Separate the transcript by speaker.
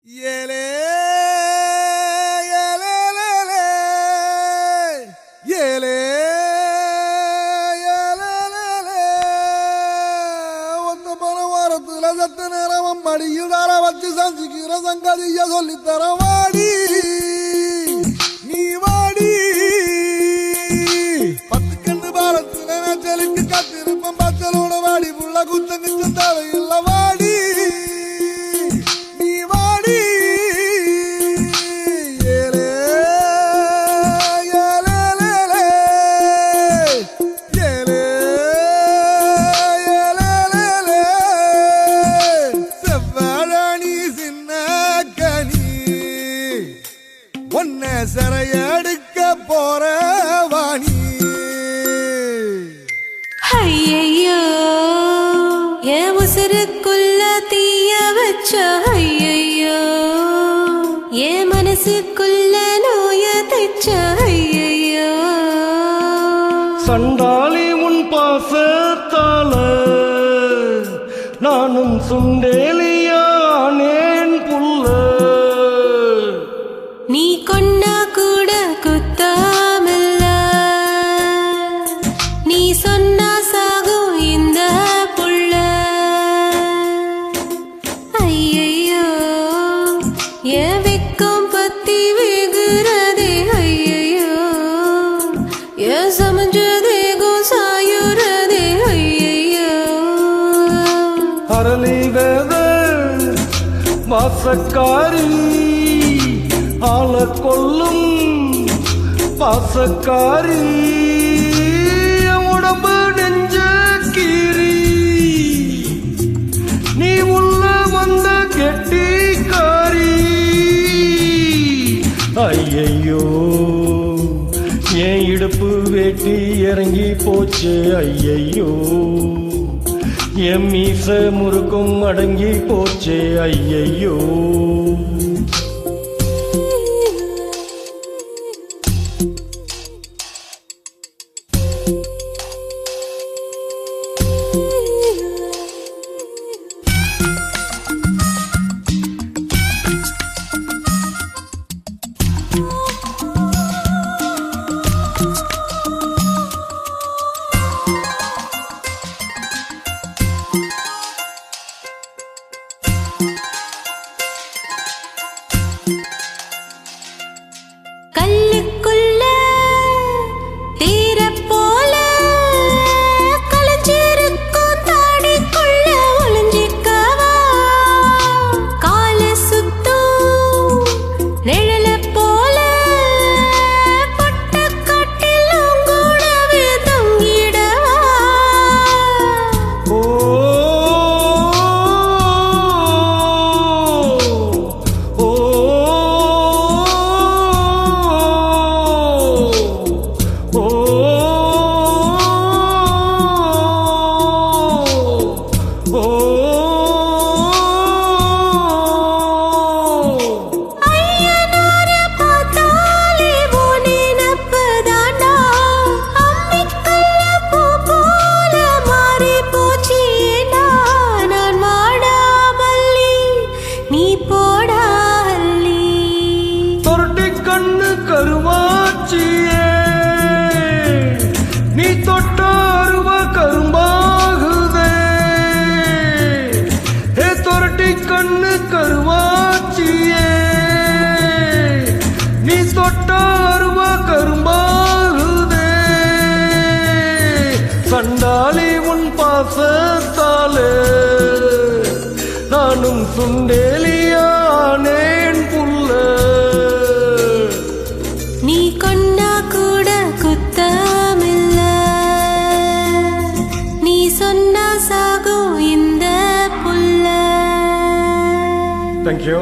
Speaker 1: ஏலே ஏலே ஏலே ஒத்த பல வாரத்துல சத்த நேரம் மடியில் தார வச்சு சஞ்சிக்கிற சங்கதிய சொல்லித்தர வாடி நீ வாடி பத்து கண்டு பாலத்துல நச்சலுக்கு கத்திருப்பம் பச்சலோட வாடி புள்ள குத்தங்கு தேவையில்ல வாடி ஒன்ன சரையடுக்க போற வாணி
Speaker 2: ஐயையோ என் உசுருக்குள்ள தீய வச்ச ஐயையோ என் மனசுக்குள்ள நோய தைச்ச ஐயையோ
Speaker 3: சண்டாளி உன் பாசத்தால நானும் சுண்டேலியானேன் புல்ல
Speaker 2: நீ கொண்டா கூட குத்தாமல்ல நீ சொன்னா சாகும் இந்த புள்ள ஐயையோ என் வெக்கம் பத்தி வேகுறதே ஐயையோ என் சமஞ்சதேகோ சாயுறதே ஐயையோ
Speaker 3: அரளி வேத வாசக்காரி ஆள கொல்லும் பாசக்காரி உடம்பு நெஞ்ச கீரி நீ உள்ள வந்த கெட்டிக்காரி ஐயையோ என் இடுப்பு வேட்டி இறங்கி போச்சு ஐயையோ என் மீச முறுக்கும் அடங்கி போச்சு ஐயையோ
Speaker 2: கல்லுக்குள்ள தீர போல கலஞ்சிருக்கும் தாடிக்குள்ள ஒளிஞ்சிக்கவா கால சுத்தும் நிழல போல பட்டக்கட்டில் உங்கூடவே தொங்கிடவா
Speaker 3: ஓ ஓ கருவாச்சியே நீ தொட்டாருவ கரும்பாகுதே ஹே தொரட்டி கண்ணு கருவாச்சியே நீ தொட்டாருவ கரும்பாகுதே சண்டாளி உன் பாசத்தாலே நானும் சுண்டேலியானேன் புல்ல
Speaker 2: நீ கொண்டா கூட குத்தமில்ல நீ சொன்னா சாகும் இந்த புல்ல
Speaker 3: Thank you.